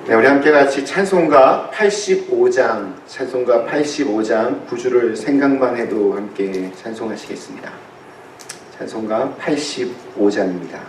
네, 우리 함께 같이 찬송가 85장 9주를 생각만 해도 함께 찬송하시겠습니다. 찬송가 85장입니다.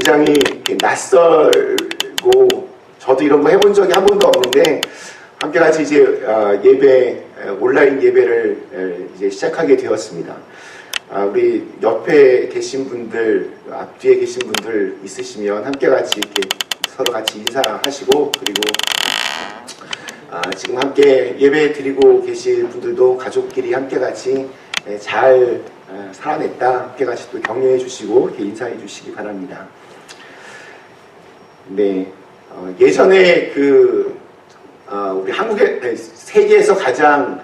굉장히 낯설고 저도 이런 거 해본 적이 한 번도 없는데 함께 같이 이제 온라인 예배를 이제 시작하게 되었습니다. 우리 옆에 계신 분들, 앞뒤에 계신 분들 있으시면 함께 같이 이렇게 서로 같이 인사하시고, 그리고 지금 함께 예배 드리고 계신 분들도 가족끼리 함께 같이 잘 살아냈다, 함께 같이 또 격려해 주시고 이렇게 인사해 주시기 바랍니다. 네, 예전에 우리 세계에서 가장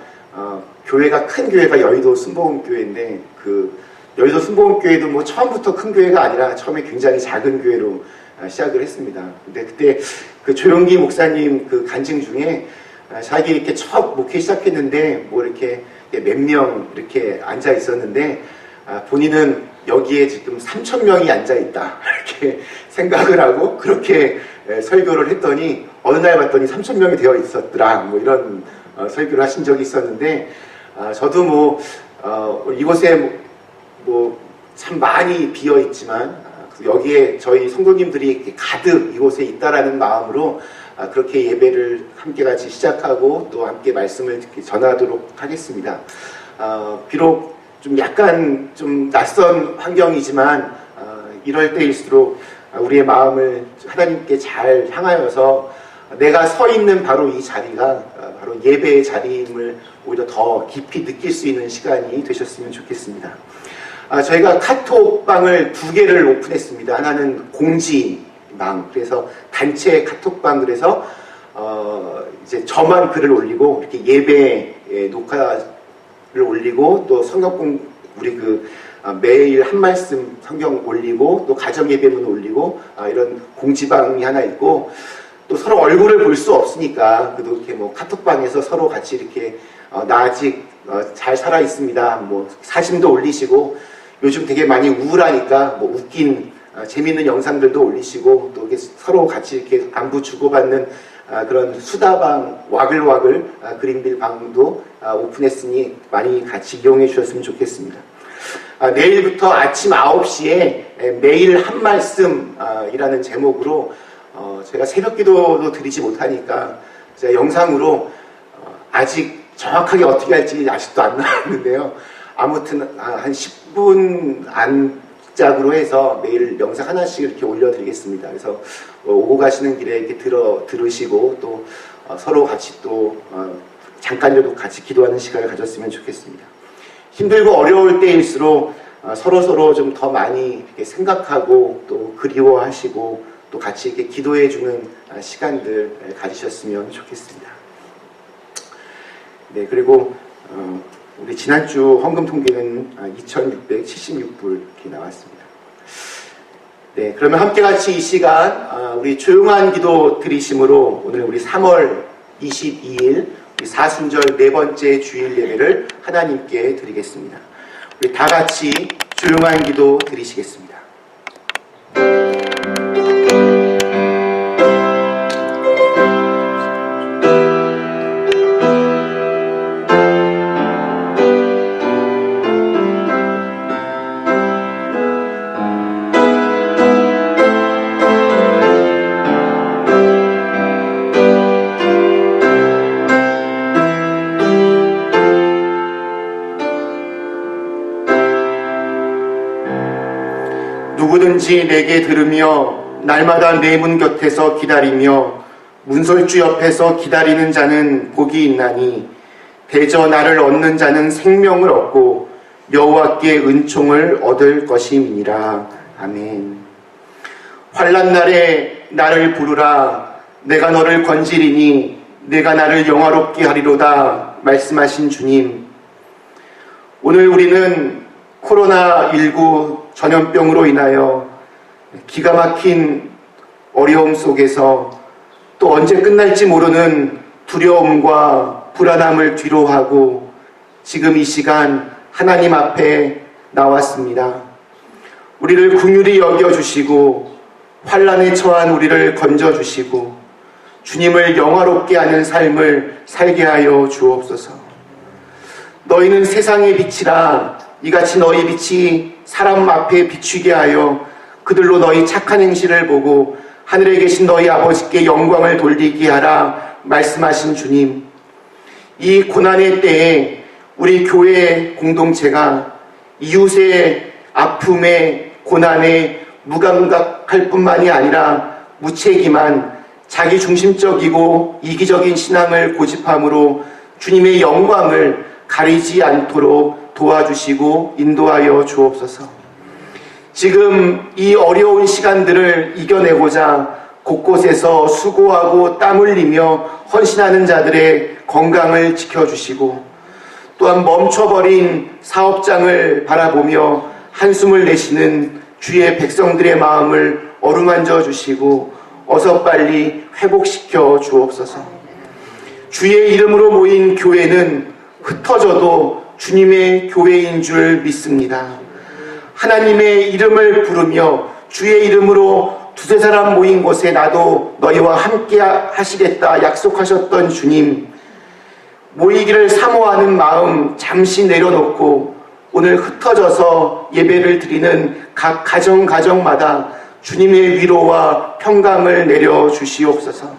교회가 큰 교회가 여의도 순복음교회인데 여의도 순복음교회도 뭐 처음부터 큰 교회가 아니라 처음에 굉장히 작은 교회로 시작을 했습니다. 근데 그때 조용기 목사님 간증 중에 자기 이렇게 첫 목회 시작했는데 뭐 이렇게 몇 명 이렇게 앉아 있었는데 본인은 여기에 지금 3,000명이 앉아 있다 이렇게 생각을 하고 그렇게 설교를 했더니 어느 날 봤더니 3,000명이 되어 있었더라 뭐 이런 설교를 하신 적이 있었는데 저도 뭐 이곳에 뭐 참 많이 비어 있지만 여기에 저희 성도님들이 가득 이곳에 있다라는 마음으로 그렇게 예배를 함께 같이 시작하고 또 함께 말씀을 전하도록 하겠습니다. 비록 좀 약간 좀 낯선 환경이지만 이럴 때일수록 우리의 마음을 하나님께 잘 향하여서 내가 서 있는 바로 이 자리가 바로 예배의 자리임을 오히려 더 깊이 느낄 수 있는 시간이 되셨으면 좋겠습니다. 저희가 카톡방을 2개를 오픈했습니다. 하나는 공지방, 그래서 단체 카톡방, 그래서 이제 저만 글을 올리고 이렇게 예배 녹화를 올리고 또 성경공 우리 매일 한 말씀 성경 올리고 또 가정 예배문 올리고 이런 공지방이 하나 있고 또 서로 얼굴을 볼 수 없으니까 그래도 이렇게 뭐 카톡방에서 서로 같이 이렇게 나 아직 잘 살아 있습니다. 뭐 사진도 올리시고 요즘 되게 많이 우울하니까 뭐 웃긴 재미있는 영상들도 올리시고 또 이렇게 서로 같이 이렇게 안부 주고받는 그런 수다방 와글와글 그린빌 방도 오픈했으니 많이 같이 이용해 주셨으면 좋겠습니다. 내일부터 아침 9시에 매일 한 말씀이라는 제목으로 제가 새벽 기도도 드리지 못하니까 제가 영상으로 아직 정확하게 어떻게 할지 아직도 안 나왔는데요. 아무튼 한 10분 안짝으로 해서 매일 영상 하나씩 이렇게 올려드리겠습니다. 그래서 오고 가시는 길에 이렇게 들으시고 또 서로 같이 또 잠깐이라도 같이 기도하는 시간을 가졌으면 좋겠습니다. 힘들고 어려울 때일수록 서로 좀 더 많이 이렇게 생각하고 또 그리워하시고 또 같이 이렇게 기도해주는 시간들 가지셨으면 좋겠습니다. 네, 그리고 우리 지난주 헌금 통계는 2,676불 이렇게 나왔습니다. 네, 그러면 함께 같이 이 시간 우리 조용한 기도 드리심으로 오늘 우리 3월 22일 우리 사순절 4번째 주일 예배를 하나님께 드리겠습니다. 우리 다 같이 조용한 기도 드리시겠습니다. 누구든지 내게 들으며 날마다 내 문 곁에서 기다리며 문설주 옆에서 기다리는 자는 복이 있나니 대저 나를 얻는 자는 생명을 얻고 여호와께 은총을 얻을 것임이니라. 아멘. 환난 날에 나를 부르라. 내가 너를 건지리니 내가 나를 영화롭게 하리로다 말씀하신 주님, 오늘 우리는 코로나19 전염병으로 인하여 기가 막힌 어려움 속에서 또 언제 끝날지 모르는 두려움과 불안함을 뒤로하고 지금 이 시간 하나님 앞에 나왔습니다. 우리를 긍휼히 여겨주시고 환난에 처한 우리를 건져주시고 주님을 영화롭게 하는 삶을 살게 하여 주옵소서. 너희는 세상의 빛이라. 이같이 너희 빛이 사람 앞에 비추게 하여 그들로 너희 착한 행실을 보고 하늘에 계신 너희 아버지께 영광을 돌리게 하라 말씀하신 주님, 이 고난의 때에 우리 교회 공동체가 이웃의 아픔에 고난에 무감각할 뿐만이 아니라 무책임한 자기중심적이고 이기적인 신앙을 고집함으로 주님의 영광을 가리지 않도록 도와주시고 인도하여 주옵소서. 지금 이 어려운 시간들을 이겨내고자 곳곳에서 수고하고 땀 흘리며 헌신하는 자들의 건강을 지켜주시고 또한 멈춰버린 사업장을 바라보며 한숨을 내쉬는 주의 백성들의 마음을 어루만져 주시고 어서 빨리 회복시켜 주옵소서. 주의 이름으로 모인 교회는 흩어져도 주님의 교회인 줄 믿습니다. 하나님의 이름을 부르며 주의 이름으로 두세 사람 모인 곳에 나도 너희와 함께 하시겠다 약속하셨던 주님, 모이기를 사모하는 마음 잠시 내려놓고 오늘 흩어져서 예배를 드리는 각 가정마다 주님의 위로와 평강을 내려주시옵소서.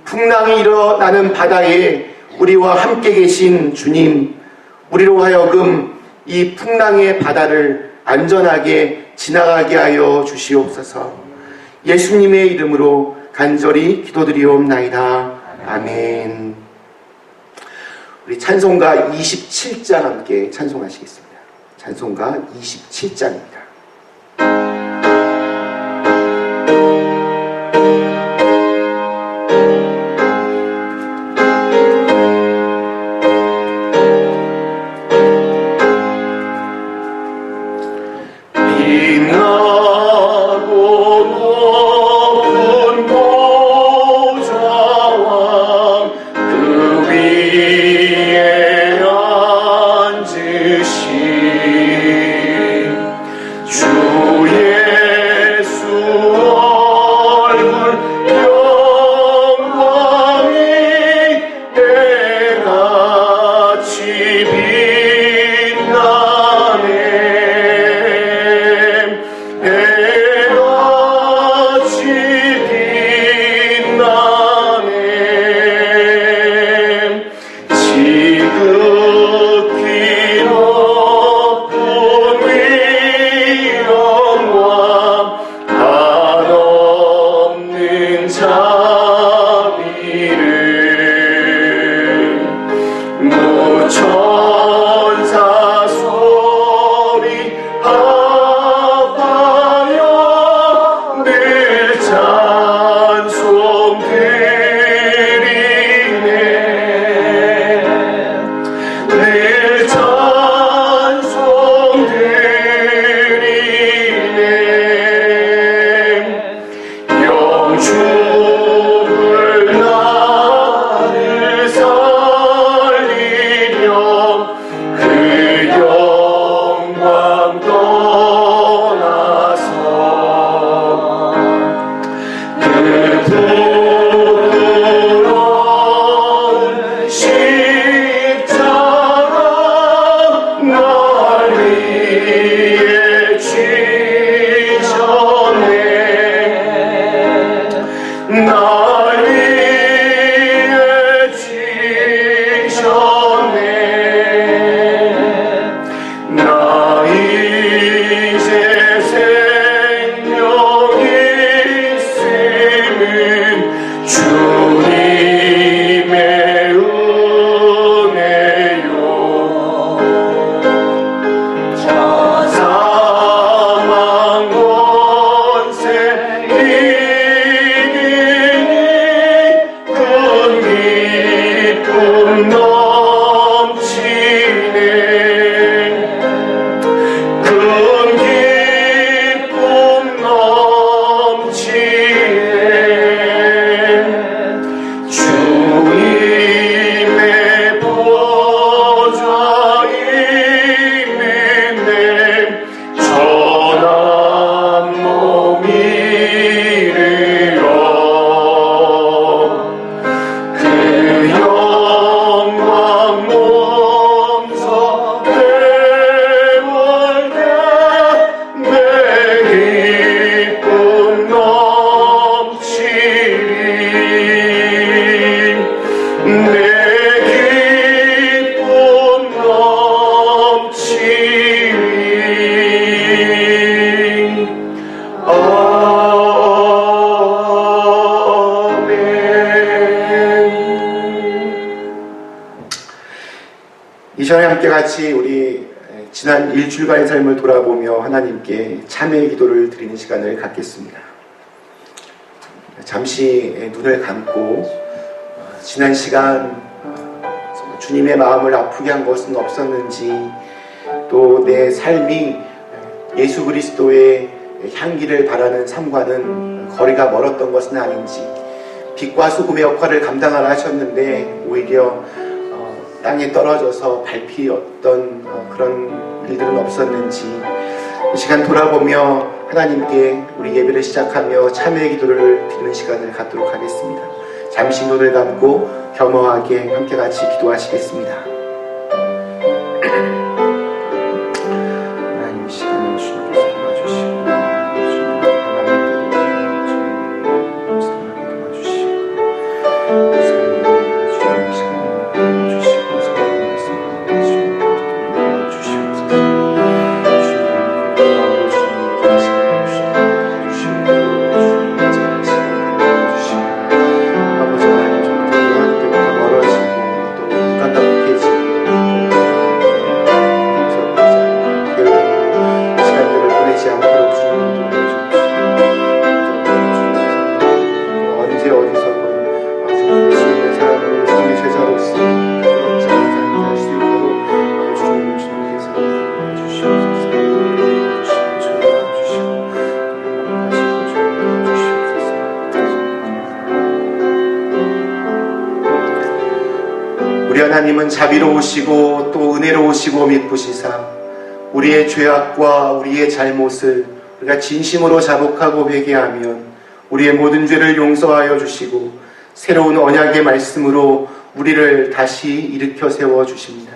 풍랑이 일어나는 바다에 우리와 함께 계신 주님, 우리로 하여금 이 풍랑의 바다를 안전하게 지나가게 하여 주시옵소서. 예수님의 이름으로 간절히 기도드리옵나이다. 아멘. 우리 찬송가 27장 함께 찬송하시겠습니다. 찬송가 27장입니다. 이 시간에 함께 같이 우리 지난 일주일간의 삶을 돌아보며 하나님께 참회의 기도를 드리는 시간을 갖겠습니다. 잠시 눈을 감고 지난 시간 주님의 마음을 아프게 한 것은 없었는지, 또 내 삶이 예수 그리스도의 향기를 바라는 삶과는 거리가 멀었던 것은 아닌지, 빛과 소금의 역할을 감당하라 하셨는데 오히려 땅에 떨어져서 밟히었던 그런 일들은 없었는지, 이 시간 돌아보며 하나님께 우리 예배를 시작하며 참회의 기도를 드리는 시간을 갖도록 하겠습니다. 잠시 눈을 감고 겸허하게 함께 같이 기도하시겠습니다. 하나님, 이 시간을 주님께서 도와주시고 하나님은 자비로우시고 또 은혜로우시고 미쁘시사 우리의 죄악과 우리의 잘못을 우리가 진심으로 자복하고 회개하면 우리의 모든 죄를 용서하여 주시고 새로운 언약의 말씀으로 우리를 다시 일으켜 세워 주십니다.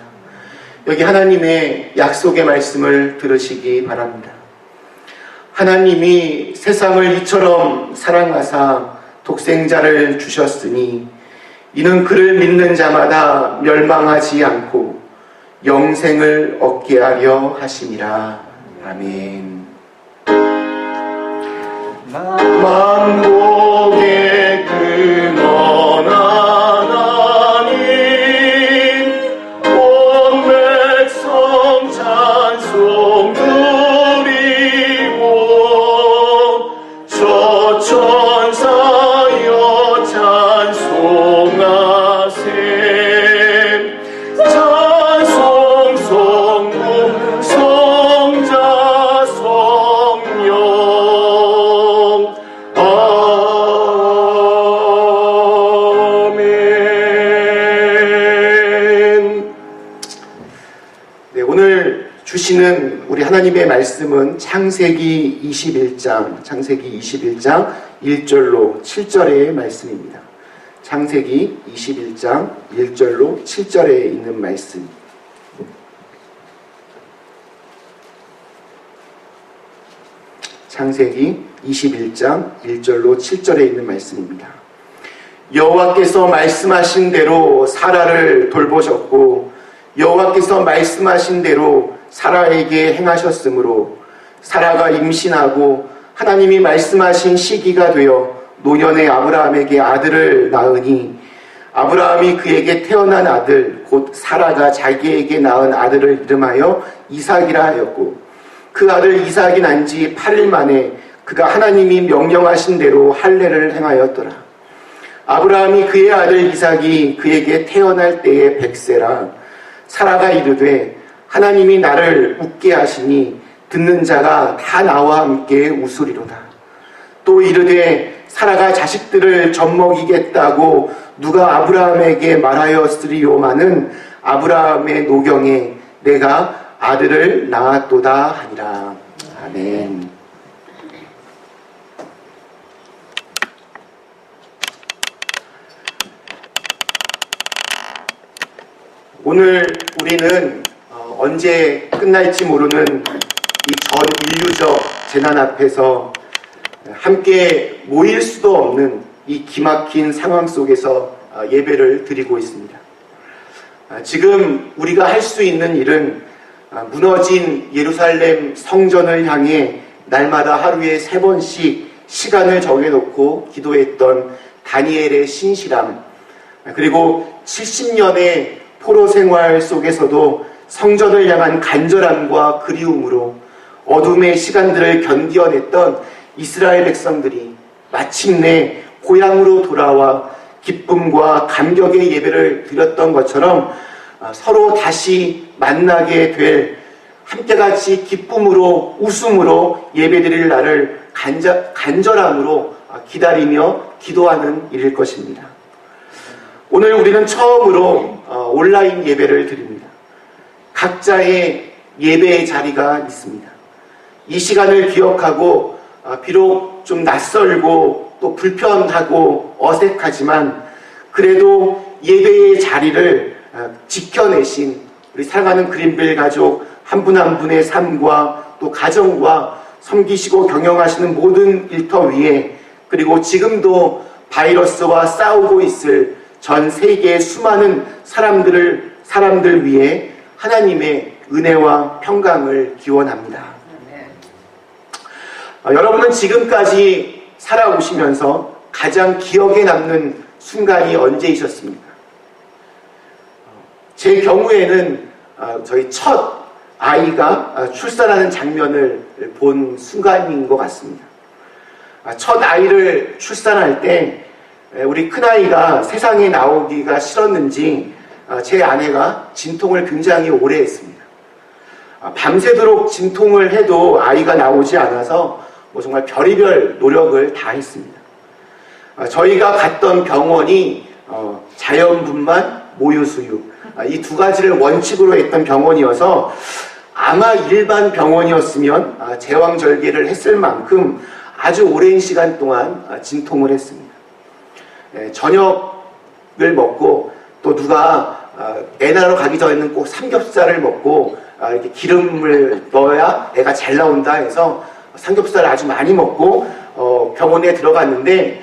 여기 하나님의 약속의 말씀을 들으시기 바랍니다. 하나님이 세상을 이처럼 사랑하사 독생자를 주셨으니 이는 그를 믿는 자마다 멸망하지 않고 영생을 얻게 하려 하심이라. 아멘. 만복의 근원 하나님, 온 백성 찬송 드리고 저 천사여 찬송하세. 찬송 성부 성자 성령. 아멘. 네, 오늘 주시는 우리 하나님의 말씀은 창세기 21장 1절로 7절의 말씀입니다. 창세기 21장 1절로 7절에 있는 말씀. 창세기 21장 1절로 7절에 있는 말씀입니다. 여호와께서 말씀하신 대로 사라를 돌보셨고 여호와께서 말씀하신 대로 사라에게 행하셨으므로 사라가 임신하고 하나님이 말씀하신 시기가 되어 노년의 아브라함에게 아들을 낳으니 아브라함이 그에게 태어난 아들 곧 사라가 자기에게 낳은 아들을 이름하여 이삭이라 하였고 그 아들 이삭이 난 지 8일 만에 그가 하나님이 명령하신 대로 할례를 행하였더라. 아브라함이 그의 아들 이삭이 그에게 태어날 때에 100세라. 사라가 이르되 하나님이 나를 웃게 하시니 듣는 자가 다 나와 함께 웃으리로다. 또 이르되 사라가 자식들을 젖먹이겠다고 누가 아브라함에게 말하였으리요마는 아브라함의 노경에 내가 아들을 낳았도다 하니라. 아멘. 오늘 우리는 언제 끝날지 모르는 이 전 인류적 재난 앞에서 함께 모일 수도 없는 이 기막힌 상황 속에서 예배를 드리고 있습니다. 지금 우리가 할 수 있는 일은 무너진 예루살렘 성전을 향해 날마다 하루에 3번씩 시간을 정해놓고 기도했던 다니엘의 신실함, 그리고 70년의 포로 생활 속에서도 성전을 향한 간절함과 그리움으로 어둠의 시간들을 견뎌냈던 이스라엘 백성들이 마침내 고향으로 돌아와 기쁨과 감격의 예배를 드렸던 것처럼 서로 다시 만나게 될 함께같이 기쁨으로 웃음으로 예배드릴 날을 간절함으로 기다리며 기도하는 일일 것입니다. 오늘 우리는 처음으로 온라인 예배를 드립니다. 각자의 예배의 자리가 있습니다. 이 시간을 기억하고 비록 좀 낯설고 또 불편하고 어색하지만 그래도 예배의 자리를 지켜내신 우리 사랑하는 그린벨 가족 한 분 한 분의 삶과 또 가정과 섬기시고 경영하시는 모든 일터 위에 그리고 지금도 바이러스와 싸우고 있을 전 세계의 수많은 사람들 위해 하나님의 은혜와 평강을 기원합니다. 여러분은 지금까지 살아오시면서 가장 기억에 남는 순간이 언제이셨습니까? 제 경우에는 저희 첫 아이가 출산하는 장면을 본 순간인 것 같습니다. 첫 아이를 출산할 때 우리 큰아이가 세상에 나오기가 싫었는지 제 아내가 진통을 굉장히 오래 했습니다. 밤새도록 진통을 해도 아이가 나오지 않아서 정말 별의별 노력을 다 했습니다. 저희가 갔던 병원이 자연분만, 모유수육 이 두 가지를 원칙으로 했던 병원이어서 아마 일반 병원이었으면 제왕절개를 했을 만큼 아주 오랜 시간 동안 진통을 했습니다. 저녁을 먹고 또 누가 애 낳으러 가기 전에는 꼭 삼겹살을 먹고 이렇게 기름을 넣어야 애가 잘 나온다 해서 삼겹살을 아주 많이 먹고 병원에 들어갔는데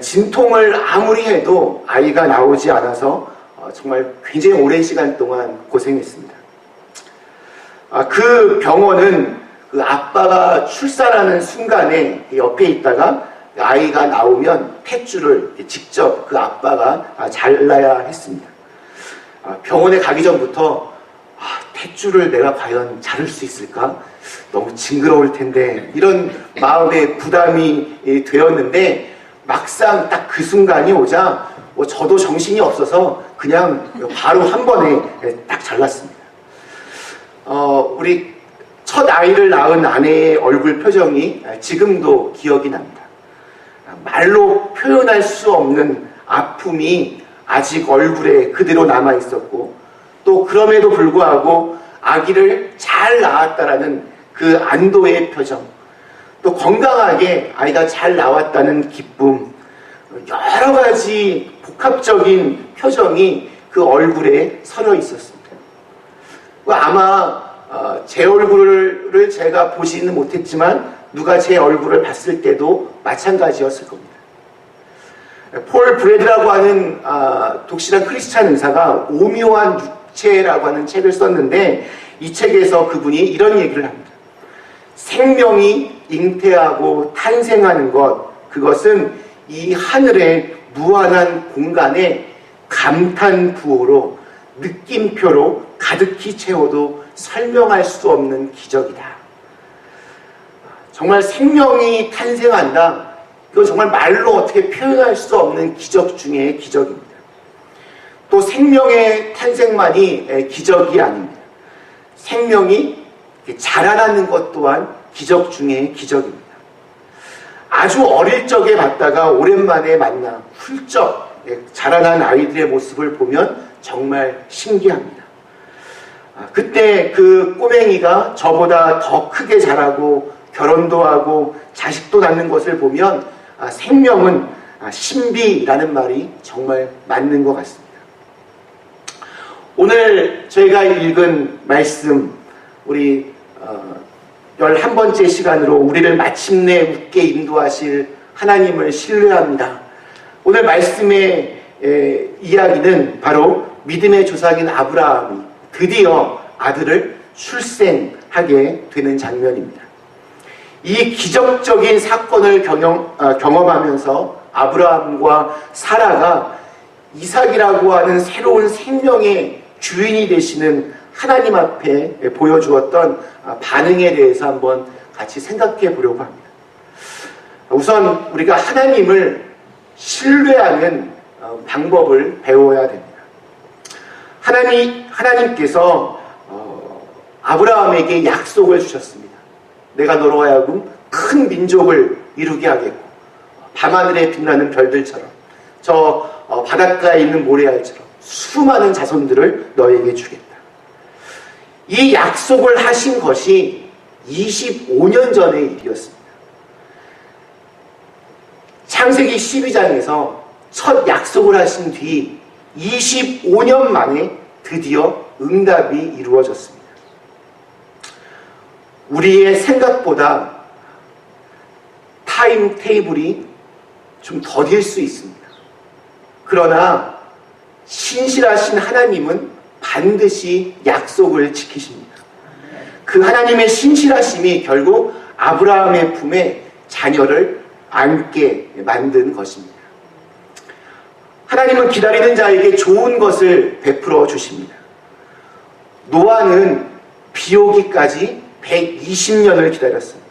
진통을 아무리 해도 아이가 나오지 않아서 정말 굉장히 오랜 시간 동안 고생했습니다. 그 병원은 그 아빠가 출산하는 순간에 옆에 있다가 아이가 나오면 탯줄을 직접 그 아빠가 잘라야 했습니다. 병원에 가기 전부터 탯줄을 내가 과연 자를 수 있을까? 너무 징그러울 텐데 이런 마음에 부담이 되었는데 막상 딱 그 순간이 오자 저도 정신이 없어서 그냥 바로 한 번에 딱 잘랐습니다. 우리 첫 아이를 낳은 아내의 얼굴 표정이 지금도 기억이 납니다. 말로 표현할 수 없는 아픔이 아직 얼굴에 그대로 남아 있었고 또 그럼에도 불구하고 아기를 잘 낳았다라는 그 안도의 표정, 또 건강하게 아이가 잘 나왔다는 기쁨, 여러 가지 복합적인 표정이 그 얼굴에 서려 있었습니다. 아마 제 얼굴을 제가 보지는 못했지만 누가 제 얼굴을 봤을 때도 마찬가지였을 겁니다. 폴 브래드라고 하는 독실한 크리스찬 의사가 오묘한 육체라고 하는 책을 썼는데 이 책에서 그분이 이런 얘기를 합니다. 생명이 잉태하고 탄생하는 것, 그것은 이 하늘의 무한한 공간에 감탄부호로 느낌표로 가득히 채워도 설명할 수 없는 기적이다. 정말 생명이 탄생한다. 이건 정말 말로 어떻게 표현할 수 없는 기적 중의 기적입니다. 또 생명의 탄생만이 기적이 아닙니다. 생명이 자라나는 것 또한 기적 중의 기적입니다. 아주 어릴 적에 봤다가 오랜만에 만나 훌쩍 자라난 아이들의 모습을 보면 정말 신기합니다. 그때 그 꼬맹이가 저보다 더 크게 자라고 결혼도 하고 자식도 낳는 것을 보면 생명은 신비라는 말이 정말 맞는 것 같습니다. 오늘 저희가 읽은 말씀, 우리 11번째 시간으로 우리를 마침내 웃게 인도하실 하나님을 신뢰합니다. 오늘 말씀의 이야기는 바로 믿음의 조상인 아브라함이 드디어 아들을 출생하게 되는 장면입니다. 이 기적적인 사건을 경험하면서 아브라함과 사라가 이삭이라고 하는 새로운 생명의 주인이 되시는 하나님 앞에 보여주었던 반응에 대해서 한번 같이 생각해 보려고 합니다. 우선 우리가 하나님을 신뢰하는 방법을 배워야 됩니다. 하나님께서 아브라함에게 약속을 주셨습니다. 내가 너로 하여금 큰 민족을 이루게 하겠고 밤하늘에 빛나는 별들처럼 저 바닷가에 있는 모래알처럼 수많은 자손들을 너에게 주겠다. 이 약속을 하신 것이 25년 전의 일이었습니다. 창세기 12장에서 첫 약속을 하신 뒤 25년 만에 드디어 응답이 이루어졌습니다. 우리의 생각보다 타임 테이블이 좀 더딜 수 있습니다. 그러나 신실하신 하나님은 반드시 약속을 지키십니다. 그 하나님의 신실하심이 결국 아브라함의 품에 자녀를 안게 만든 것입니다. 하나님은 기다리는 자에게 좋은 것을 베풀어 주십니다. 노아는 비 오기까지 120년을 기다렸습니다.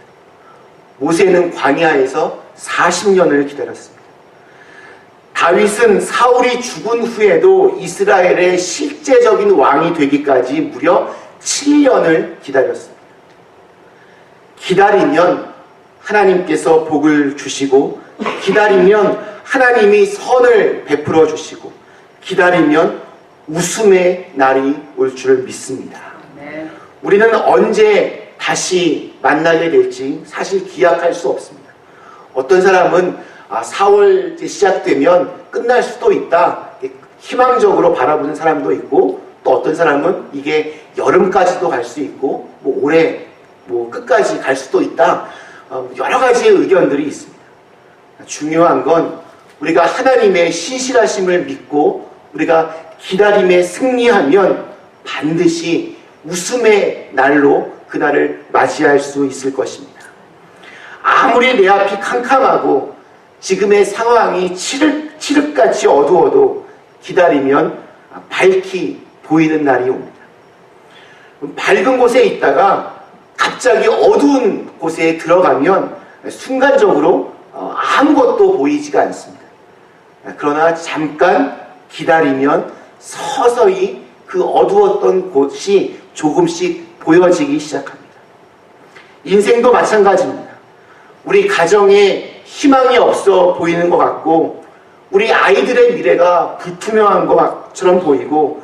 모세는 광야에서 40년을 기다렸습니다. 다윗은 사울이 죽은 후에도 이스라엘의 실제적인 왕이 되기까지 무려 7년을 기다렸습니다. 기다리면 하나님께서 복을 주시고, 기다리면 하나님이 선을 베풀어 주시고, 기다리면 웃음의 날이 올 줄 믿습니다. 우리는 언제 다시 만나게 될지 사실 기약할 수 없습니다. 어떤 사람은 4월 시작되면 끝날 수도 있다, 희망적으로 바라보는 사람도 있고, 또 어떤 사람은 이게 여름까지도 갈 수 있고 올해 끝까지 갈 수도 있다, 여러 가지의 의견들이 있습니다. 중요한 건 우리가 하나님의 신실하심을 믿고 우리가 기다림에 승리하면 반드시 웃음의 날로 그날을 맞이할 수 있을 것입니다. 아무리 내 앞이 캄캄하고 지금의 상황이 칠흑같이 어두워도 기다리면 밝히 보이는 날이 옵니다. 밝은 곳에 있다가 갑자기 어두운 곳에 들어가면 순간적으로 아무것도 보이지가 않습니다. 그러나 잠깐 기다리면 서서히 그 어두웠던 곳이 조금씩 보여지기 시작합니다. 인생도 마찬가지입니다. 우리 가정에 희망이 없어 보이는 것 같고, 우리 아이들의 미래가 불투명한 것처럼 보이고,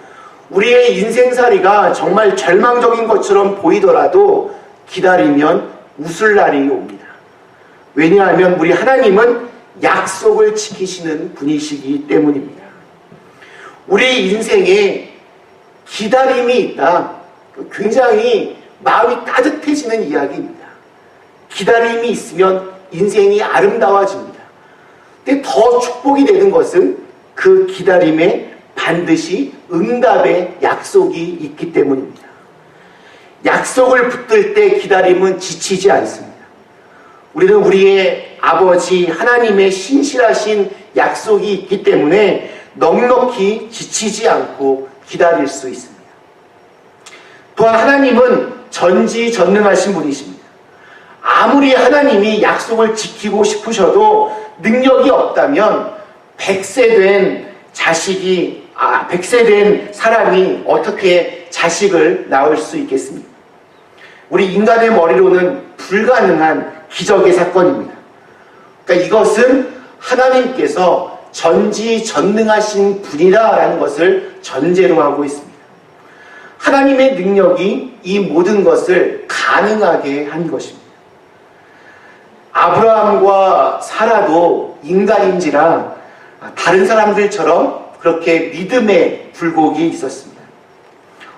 우리의 인생살이가 정말 절망적인 것처럼 보이더라도 기다리면 웃을 날이 옵니다. 왜냐하면 우리 하나님은 약속을 지키시는 분이시기 때문입니다. 우리 인생에 기다림이 있다, 굉장히 마음이 따뜻해지는 이야기입니다. 기다림이 있으면 인생이 아름다워집니다. 근데 더 축복이 되는 것은 그 기다림에 반드시 응답의 약속이 있기 때문입니다. 약속을 붙들 때 기다림은 지치지 않습니다. 우리는 우리의 아버지 하나님의 신실하신 약속이 있기 때문에 넉넉히 지치지 않고 기다릴 수 있습니다. 또한 하나님은 전지전능하신 분이십니다. 아무리 하나님이 약속을 지키고 싶으셔도 능력이 없다면 100세 된 사람이 어떻게 자식을 낳을 수 있겠습니까? 우리 인간의 머리로는 불가능한 기적의 사건입니다. 그러니까 이것은 하나님께서 전지전능하신 분이다라는 것을 전제로 하고 있습니다. 하나님의 능력이 이 모든 것을 가능하게 한 것입니다. 아브라함과 사라도 인간인지라 다른 사람들처럼 그렇게 믿음의 굴곡이 있었습니다.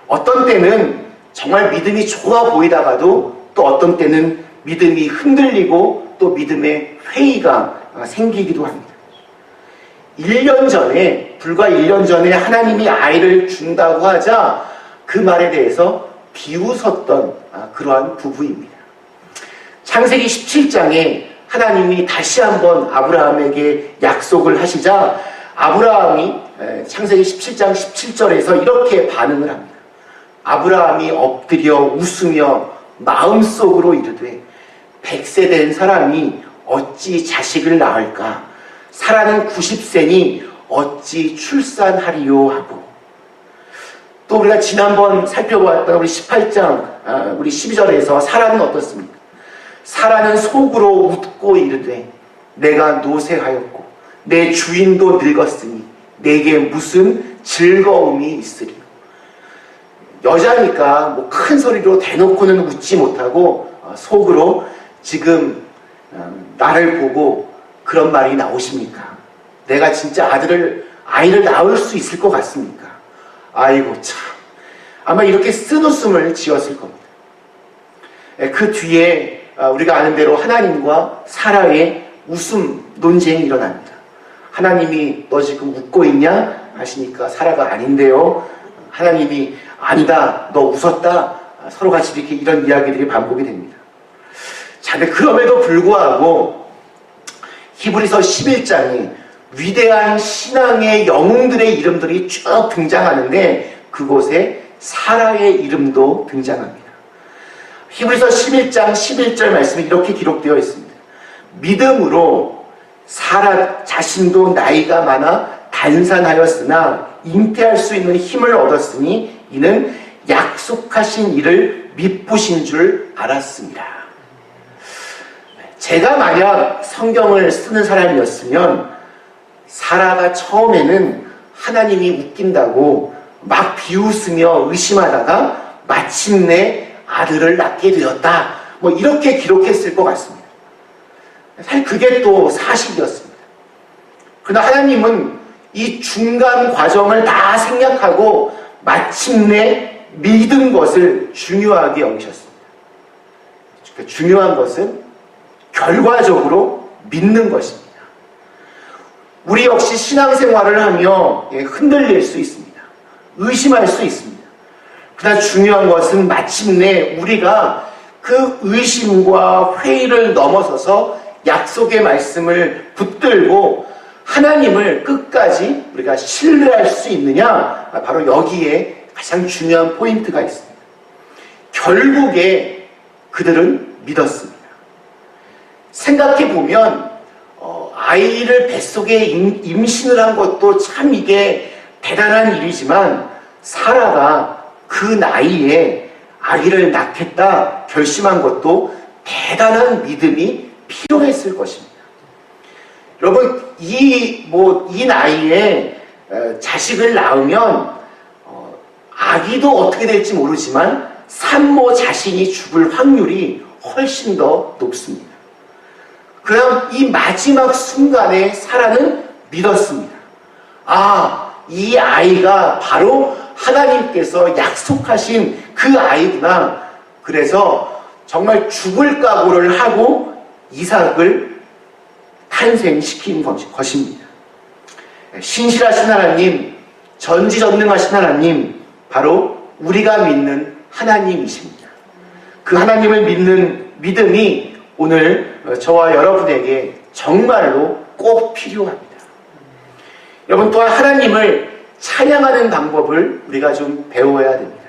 어떤 때는 정말 믿음이 좋아 보이다가도 또 어떤 때는 믿음이 흔들리고 또 믿음의 회의가 생기기도 합니다. 불과 1년 전에 하나님이 아이를 준다고 하자 그 말에 대해서 비웃었던 그러한 부부입니다. 창세기 17장에 하나님이 다시 한번 아브라함에게 약속을 하시자 아브라함이 창세기 17장 17절에서 이렇게 반응을 합니다. 아브라함이 엎드려 웃으며 마음속으로 이르되 100세 된 사람이 어찌 자식을 낳을까? 사라는 90세니 어찌 출산하리요 하고, 또 우리가 지난번 살펴보았던 우리 18장 우리 12절에서 사라는 어떻습니까? 사라는 속으로 웃고 이르되 내가 노쇠하였고 내 주인도 늙었으니 내게 무슨 즐거움이 있으리요. 여자니까 뭐 큰 소리로 대놓고는 웃지 못하고 속으로 지금 나를 보고 그런 말이 나오십니까? 내가 진짜 아이를 낳을 수 있을 것 같습니까? 아이고 참, 아마 이렇게 쓴웃음을 지었을 겁니다. 그 뒤에 우리가 아는 대로 하나님과 사라의 웃음 논쟁이 일어납니다. 하나님이 너 지금 웃고 있냐 하시니까 사라가 아닌데요. 하나님이 아니다, 너 웃었다. 서로 같이 이렇게 이런 이야기들이 반복이 됩니다. 자, 근데 그럼에도 불구하고 히브리서 11장에 위대한 신앙의 영웅들의 이름들이 쭉 등장하는데 그곳에 사라의 이름도 등장합니다. 히브리서 11장 11절 말씀이 이렇게 기록되어 있습니다. 믿음으로 사라 자신도 나이가 많아 단산하였으나 잉태할 수 있는 힘을 얻었으니 이는 약속하신 이를 미쁘신 줄 알았습니다. 제가 만약 성경을 쓰는 사람이었으면 사라가 처음에는 하나님이 웃긴다고 막 비웃으며 의심하다가 마침내 아들을 낳게 되었다, 뭐 이렇게 기록했을 것 같습니다. 사실 그게 또 사실이었습니다. 그러나 하나님은 이 중간 과정을 다 생략하고 마침내 믿은 것을 중요하게 여기셨습니다. 중요한 것은 결과적으로 믿는 것입니다. 우리 역시 신앙생활을 하며 흔들릴 수 있습니다. 의심할 수 있습니다. 그러나 중요한 것은 마침내 우리가 그 의심과 회의를 넘어서서 약속의 말씀을 붙들고 하나님을 끝까지 우리가 신뢰할 수 있느냐, 바로 여기에 가장 중요한 포인트가 있습니다. 결국에 그들은 믿었습니다. 생각해보면 아이를 뱃속에 임신을 한 것도 참 이게 대단한 일이지만 사라가 그 나이에 아기를 낳겠다 결심한 것도 대단한 믿음이 필요했을 것입니다. 여러분, 이 나이에 자식을 낳으면 아기도 어떻게 될지 모르지만 산모 자신이 죽을 확률이 훨씬 더 높습니다. 그럼 이 마지막 순간에 사라는 믿었습니다. 아, 이 아이가 바로 하나님께서 약속하신 그 아이구나. 그래서 정말 죽을 각오를 하고 이삭을 탄생시킨 것입니다. 신실하신 하나님, 전지전능하신 하나님, 바로 우리가 믿는 하나님이십니다. 그 하나님을 믿는 믿음이 오늘 저와 여러분에게 정말로 꼭 필요합니다. 여러분, 또한 하나님을 찬양하는 방법을 우리가 좀 배워야 됩니다.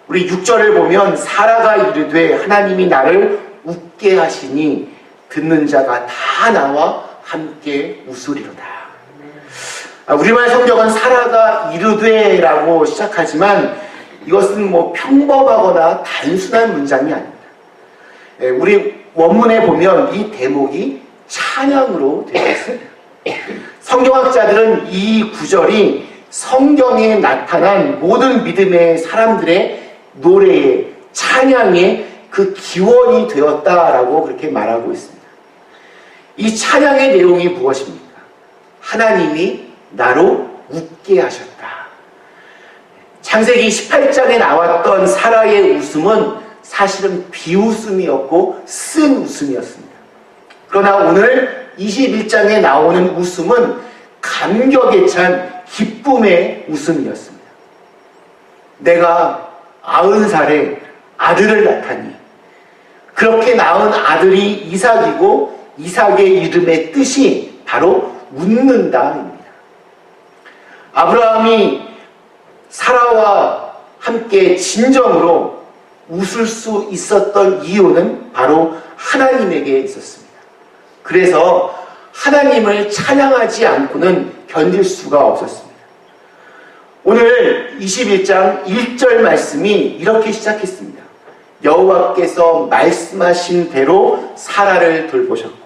우리 6절을 보면 사라가 이르되 하나님이 나를 웃게 하시니 듣는 자가 다 나와 함께 웃으리로다. 우리말 성경은 사라가 이르되라고 시작하지만 이것은 뭐 평범하거나 단순한 문장이 아닙니다. 우리 원문에 보면 이 대목이 찬양으로 되어 있습니다. 성경학자들은 이 구절이 성경에 나타난 모든 믿음의 사람들의 노래의 찬양의 그 기원이 되었다라고 그렇게 말하고 있습니다. 이 찬양의 내용이 무엇입니까? 하나님이 나로 웃게 하셨다. 창세기 18장에 나왔던 사라의 웃음은 사실은 비웃음이었고 쓴 웃음이었습니다. 그러나 오늘 21장에 나오는 웃음은 감격에 찬 기쁨의 웃음이었습니다. 내가 90살에 아들을 낳다니, 그렇게 낳은 아들이 이삭이고 이삭의 이름의 뜻이 바로 웃는다입니다. 아브라함이 사라와 함께 진정으로 웃을 수 있었던 이유는 바로 하나님에게 있었습니다. 그래서 하나님을 찬양하지 않고는 견딜 수가 없었습니다. 오늘 21장 1절 말씀이 이렇게 시작했습니다. 여호와께서 말씀하신 대로 사라를 돌보셨고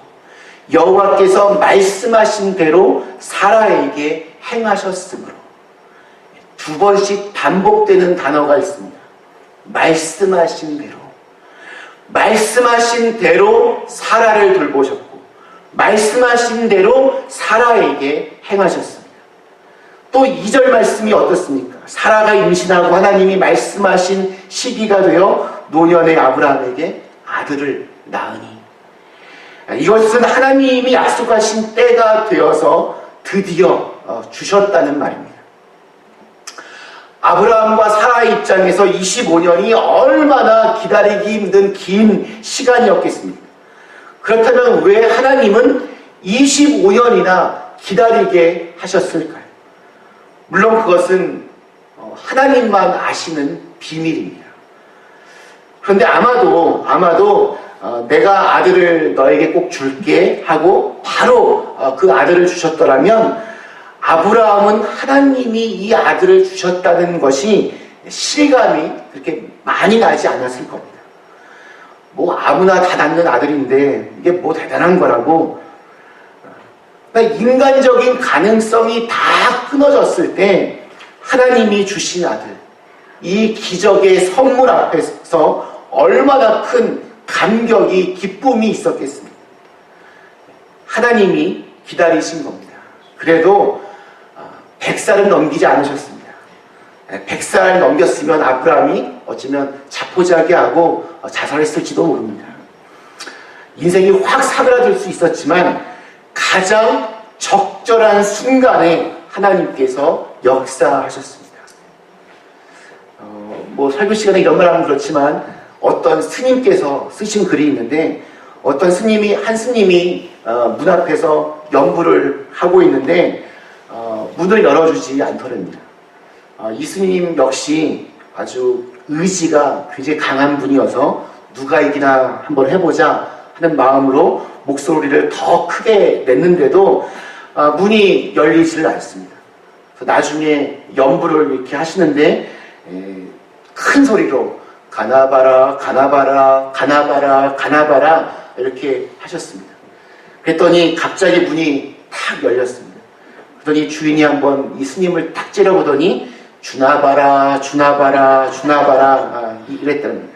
여호와께서 말씀하신 대로 사라에게 행하셨으므로. 두 번씩 반복되는 단어가 있습니다. 말씀하신 대로. 말씀하신 대로 사라를 돌보셨고 말씀하신 대로 사라에게 행하셨습니다. 또 2절 말씀이 어떻습니까? 사라가 임신하고 하나님이 말씀하신 시기가 되어 노년의 아브라함에게 아들을 낳으니. 이것은 하나님이 약속하신 때가 되어서 드디어 주셨다는 말입니다. 아브라함과 사라의 입장에서 25년이 얼마나 기다리기 힘든 긴 시간이었겠습니까? 그렇다면 왜 하나님은 25년이나 기다리게 하셨을까요? 물론 그것은 하나님만 아시는 비밀입니다. 그런데 아마도 내가 아들을 너에게 꼭 줄게 하고 바로 그 아들을 주셨더라면 아브라함은 하나님이 이 아들을 주셨다는 것이 실감이 그렇게 많이 나지 않았을 겁니다. 뭐 아무나 다 낳는 아들인데 이게 뭐 대단한 거라고. 그러니까 인간적인 가능성이 다 끊어졌을 때 하나님이 주신 아들, 이 기적의 선물 앞에서 얼마나 큰 감격이, 기쁨이 있었겠습니까? 하나님이 기다리신 겁니다. 그래도 100살은 넘기지 않으셨습니다. 100살 넘겼으면 아브라함이 어쩌면 자포자기하고 자살했을지도 모릅니다. 인생이 확 사그라들 수 있었지만 가장 적절한 순간에 하나님께서 역사하셨습니다. 뭐 설교 시간에 이런 말 하면 그렇지만 어떤 스님께서 쓰신 글이 있는데 어떤 한 스님이 문 앞에서 연부를 하고 있는데 문을 열어주지 않더랍니다. 이 스님 역시 아주 의지가 굉장히 강한 분이어서 누가 이기나 한번 해보자 하는 마음으로 목소리를 더 크게 냈는데도 문이 열리지를 않습니다. 그래서 나중에 연부를 이렇게 하시는데 큰 소리로 가나바라 가나바라 가나바라 가나바라 이렇게 하셨습니다. 그랬더니 갑자기 문이 탁 열렸습니다. 그러더니 주인이 한번 이 스님을 탁 째려보더니 주나바라 주나바라 주나바라 이랬답니다.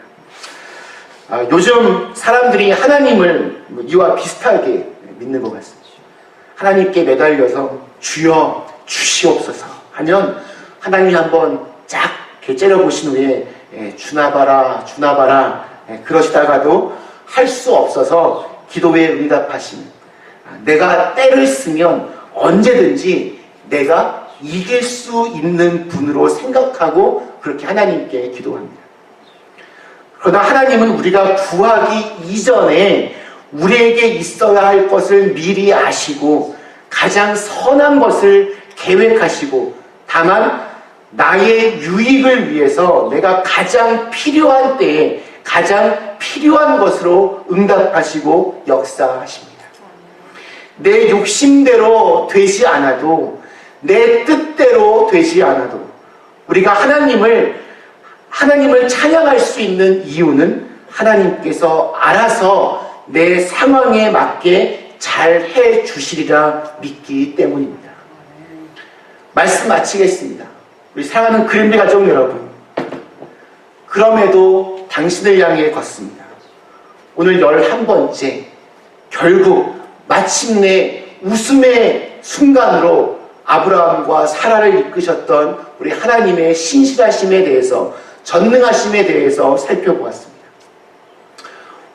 요즘 사람들이 하나님을 이와 비슷하게 믿는 것 같습니다. 하나님께 매달려서 주여 주시옵소서 하면 하나님이 한번 쫙 째려보신 후에 주나바라 주나바라 그러시다가도 할 수 없어서 기도에 응답하시는, 내가 때를 쓰면 언제든지 내가 이길 수 있는 분으로 생각하고 그렇게 하나님께 기도합니다. 그러나 하나님은 우리가 구하기 이전에 우리에게 있어야 할 것을 미리 아시고 가장 선한 것을 계획하시고 다만 나의 유익을 위해서 내가 가장 필요한 때에 가장 필요한 것으로 응답하시고 역사하십니다. 내 욕심대로 되지 않아도 내 뜻대로 되지 않아도 우리가 하나님을 찬양할 수 있는 이유는 하나님께서 알아서 내 상황에 맞게 잘 해주시리라 믿기 때문입니다. 말씀 마치겠습니다. 우리 사랑하는 그림대 가족 여러분, 그럼에도 당신을 향해 걷습니다. 오늘 11번째, 결국 마침내 웃음의 순간으로 아브라함과 사라를 이끄셨던 우리 하나님의 신실하심에 대해서, 전능하심에 대해서 살펴보았습니다.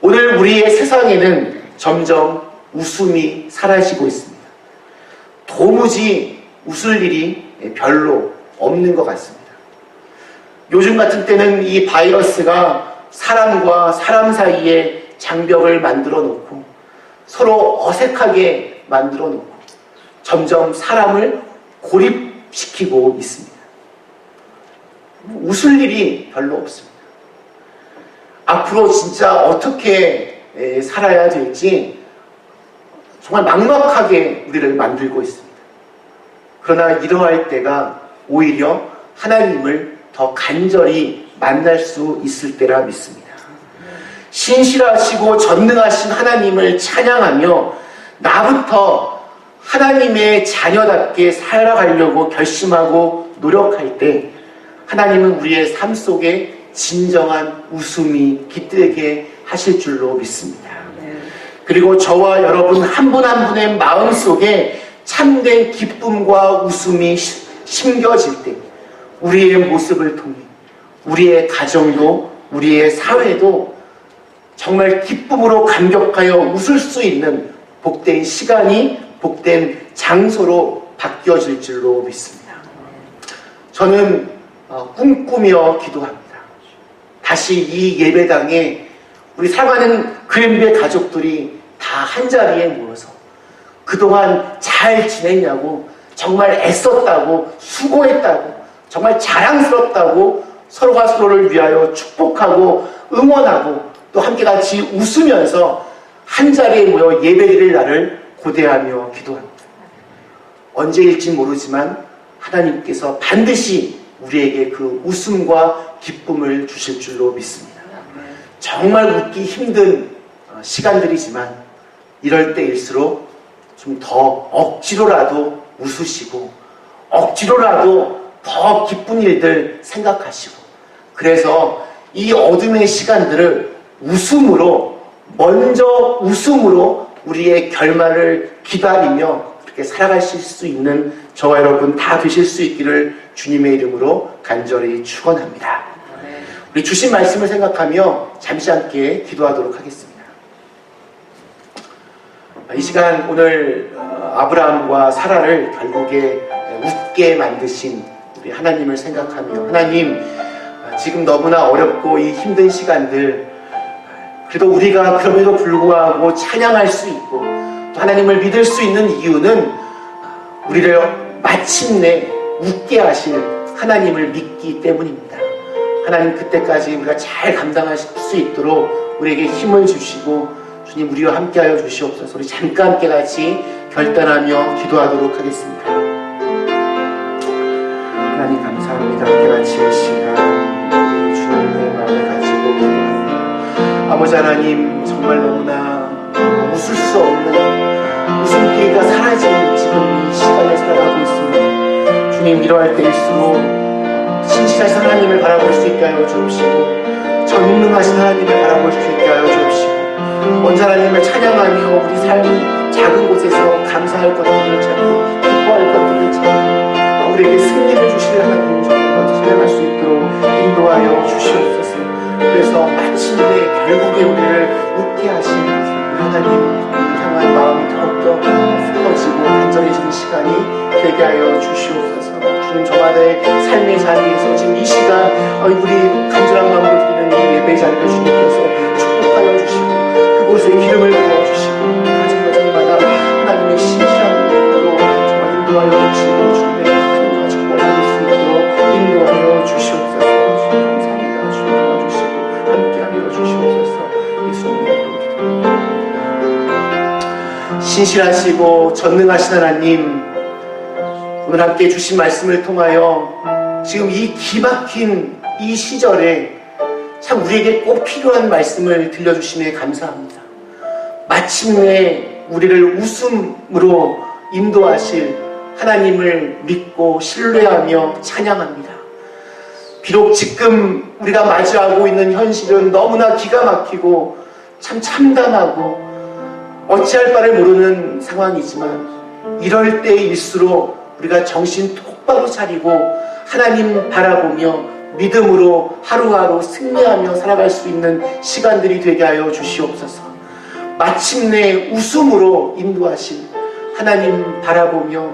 오늘 우리의 세상에는 점점 웃음이 사라지고 있습니다. 도무지 웃을 일이 별로 없는 것 같습니다. 요즘 같은 때는 이 바이러스가 사람과 사람 사이에 장벽을 만들어 놓고 서로 어색하게 만들어 놓고 점점 사람을 고립시키고 있습니다. 웃을 일이 별로 없습니다. 앞으로 진짜 어떻게 살아야 될지 정말 막막하게 우리를 만들고 있습니다. 그러나 이러할 때가 오히려 하나님을 더 간절히 만날 수 있을 때라 믿습니다. 신실하시고 전능하신 하나님을 찬양하며 나부터 하나님의 자녀답게 살아가려고 결심하고 노력할 때 하나님은 우리의 삶 속에 진정한 웃음이 깃들게 하실 줄로 믿습니다. 그리고 저와 여러분 한 분 한 분의 마음 속에 참된 기쁨과 웃음이 심겨질 때 우리의 모습을 통해 우리의 가정도 우리의 사회도 정말 기쁨으로 감격하여 웃을 수 있는 복된 시간이 복된 장소로 바뀌어질 줄로 믿습니다. 저는 꿈꾸며 기도합니다. 다시 이 예배당에 우리 사랑하는 그랜드의 가족들이 다 한자리에 모여서 그동안 잘 지냈냐고, 정말 애썼다고, 수고했다고, 정말 자랑스럽다고 서로가 서로를 위하여 축복하고 응원하고 또 함께 같이 웃으면서 한자리에 모여 예배드릴 날을 고대하며 기도합니다. 언제일지 모르지만 하나님께서 반드시 우리에게 그 웃음과 기쁨을 주실 줄로 믿습니다. 정말 웃기 힘든 시간들이지만 이럴 때일수록 좀 더 억지로라도 웃으시고 억지로라도 더 기쁜 일들 생각하시고, 그래서 이 어둠의 시간들을 먼저 웃음으로 우리의 결말을 기다리며 그렇게 살아가실 수 있는 저와 여러분 다 되실 수 있기를 주님의 이름으로 간절히 축원합니다. 우리 주신 말씀을 생각하며 잠시 함께 기도하도록 하겠습니다. 이 시간 오늘 아브라함과 사라를 결국에 웃게 만드신 우리 하나님을 생각하며, 하나님 지금 너무나 어렵고 이 힘든 시간들, 그래도 우리가 그럼에도 불구하고 찬양할 수 있고 또 하나님을 믿을 수 있는 이유는 우리를 마침내 웃게 하실 하나님을 믿기 때문입니다. 하나님 그때까지 우리가 잘 감당하실 수 있도록 우리에게 힘을 주시고 주님 우리와 함께하여 주시옵소서. 우리 잠깐 함께 같이 결단하며 기도하도록 하겠습니다. 하나님 감사합니다. 함께 같이 이 시간 주님의 마음을 가지고 기도합니다. 아버지 하나님, 정말 너무나 웃을 수 없는 웃음기가 사라진 지금 이 시간을 살아가고 있습니다. 주님, 이러할 때일수록 신실하신 하나님을 바라볼 수 있게 하여 주옵시고 전능하신 하나님을 바라볼 수 있게 하여 주옵시고 먼저 하나님을 찬양하며 우리 삶 작은 곳에서 감사할 것들을 찾고 기뻐할 것들을 찾고 우리에게 승리를 주실 하나님을 먼저 찬양할 수 있도록 인도하여 주시옵소서. 그래서 마침내 결국에 우리를 웃게 하신 하나님 향한 마음이 더욱더 커지고 간절해지는 시간이 되게 하여 주시옵소서. 주님, 저마다의 삶의 자리에서 지금 이 시간 우리 간절한 마음으로 드리는 이 예배 자리를 주님께서 축복하여 주시고 그곳에 기름을 부어주시고 가정마다 하나님의 신실한 믿음으로 정말 인도하여 주시고 주님의 큰 축복을 받을 수 있도록 인도하여 주시옵소서. 주님 감사합니다. 주님 도와주시고 함께하여 주시옵소서. 예수님의 이름으로 기도합니다. 신실하시고 전능하신 하나님, 오늘 함께 주신 말씀을 통하여 지금 이 기막힌 이 시절에 참 우리에게 꼭 필요한 말씀을 들려주심에 감사합니다. 마침내 우리를 웃음으로 인도하실 하나님을 믿고 신뢰하며 찬양합니다. 비록 지금 우리가 맞이하고 있는 현실은 너무나 기가 막히고 참 참담하고 어찌할 바를 모르는 상황이지만 이럴 때일수록 우리가 정신 똑바로 차리고 하나님 바라보며 믿음으로 하루하루 승리하며 살아갈 수 있는 시간들이 되게 하여 주시옵소서. 마침내 웃음으로 인도하신 하나님 바라보며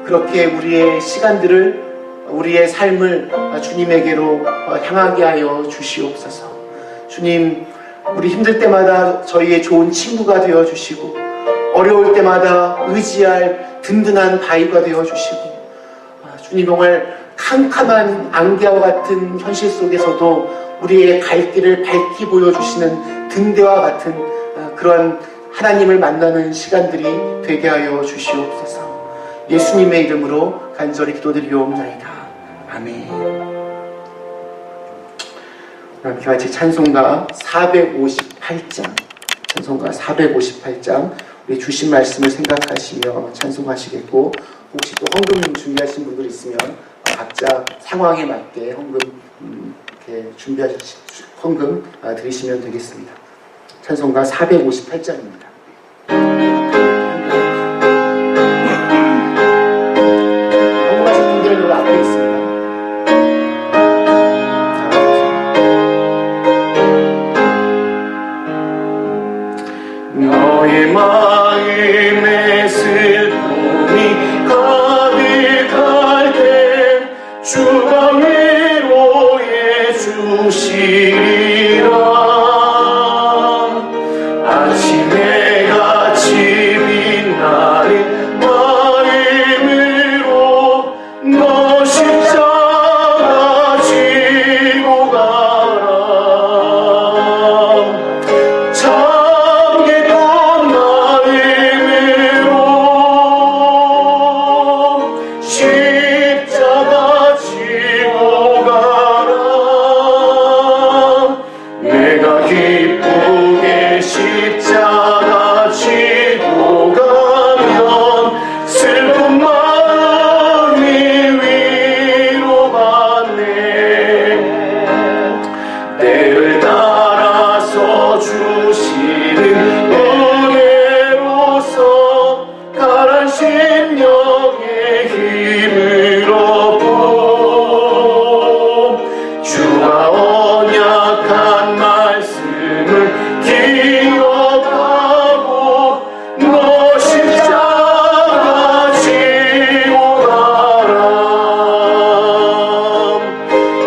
그렇게 우리의 시간들을, 우리의 삶을 주님에게로 향하게 하여 주시옵소서. 주님, 우리 힘들 때마다 저희의 좋은 친구가 되어 주시고 어려울 때마다 의지할 든든한 바위가 되어 주시고 주님, 정말 캄캄한 안개와 같은 현실 속에서도 우리의 갈 길을 밝히 보여주시는 등대와 같은 그러한 하나님을 만나는 시간들이 되게 하여 주시옵소서. 예수님의 이름으로 간절히 기도드리옵나이다. 아멘. 함께 같이 찬송가 458장 우리 주신 말씀을 생각하시며 찬송하시겠고, 혹시 또 헌금 준비하신 분들 있으면 각자 상황에 맞게 헌금 이렇게 헌금 드리시면 되겠습니다. 찬송가 458장입니다. 헌금하신 분들은 여기 앞에 있습니다. 너의 마음에 슬픔이 가득할 때 주가 위로해 주시리라. 아침에 같이 빛나는 마음으로 너 십자가 지고 가라. 잠기던 마음으로 십자가 지고 가라. 내가 기쁘게 십자가 지고 가면 슬픈 마음이 위로받네. 때를 따라서 주시는 은혜로서 가란 심령의 힘을 얻고 주가 언약한 말씀을 기억하고 너 십자가 지고 가라.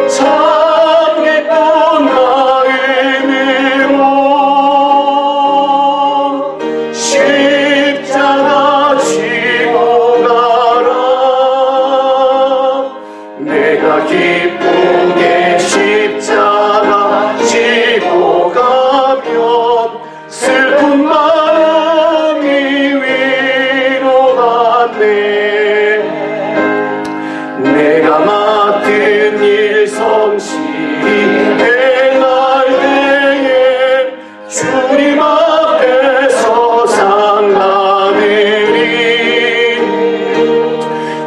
잠기던 마음으로 십자가 지고 가라. 내가 기쁘게 십자가 지고 가면 슬픈 마음이 위로받네. 내가 맡은 일 성실히 행할 때에 주님 앞에서 상 받으리.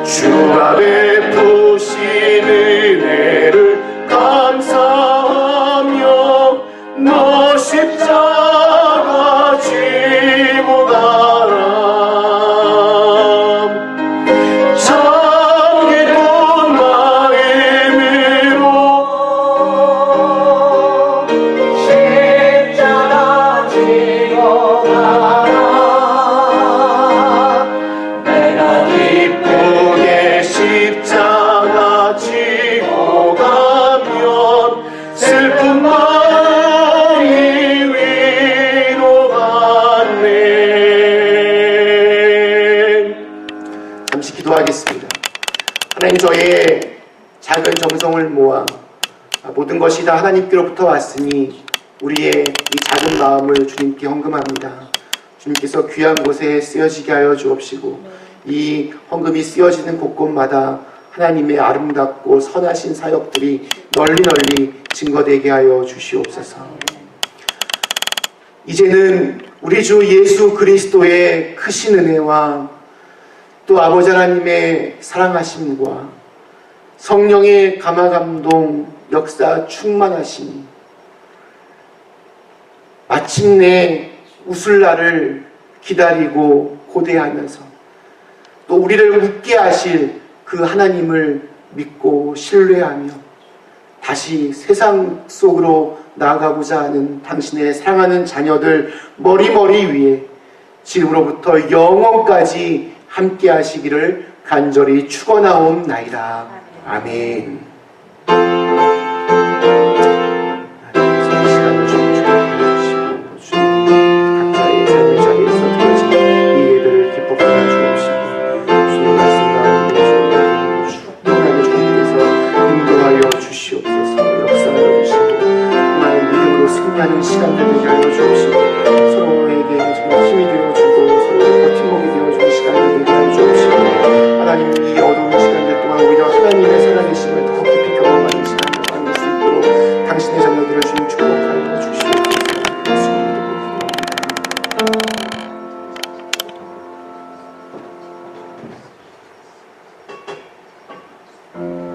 주가 베푸신 은혜를 감사하며 너 십자가 지고 가라. 잠기던 마음으로 십자가 지고 가라. 내가 기쁘게 십자가 지고 가면 슬픈 마음이 위로받네. 잠시 기도하겠습니다. 하나님, 저의 작은 정성을 모아 모든 것이 다 하나님께로부터 왔으니 우리의 이 작은 마음을 주님께 헌금합니다. 주님께서 귀한 곳에 쓰여지게 하여 주옵시고, 이 헌금이 쓰여지는 곳곳마다 하나님의 아름답고 선하신 사역들이 널리 증거되게 하여 주시옵소서. 이제는 우리 주 예수 그리스도의 크신 은혜와 또 아버지 하나님의 사랑하심과 성령의 감화감동 역사 충만하심이 마침내 웃을 날을 기다리고 고대하면서 또 우리를 웃게 하실 그 하나님을 믿고 신뢰하며 다시 세상 속으로 나아가고자 하는 당신의 사랑하는 자녀들 머리머리 위에 지금으로부터 영원까지 함께 하시기를 간절히 축원하옵나이다. 아멘. 시간을 좀 주시고 각자의 삶의 자리에서 드려진 이 예배를 기쁘게 주옵시고, 주의 말씀 가운데 충분하게 주님께서 인도하여 주시옵소서. 역사하여 주시고 정말 믿음으로 승리하는 시간들 되게 하여 주옵시고, 서로에게 정말 네.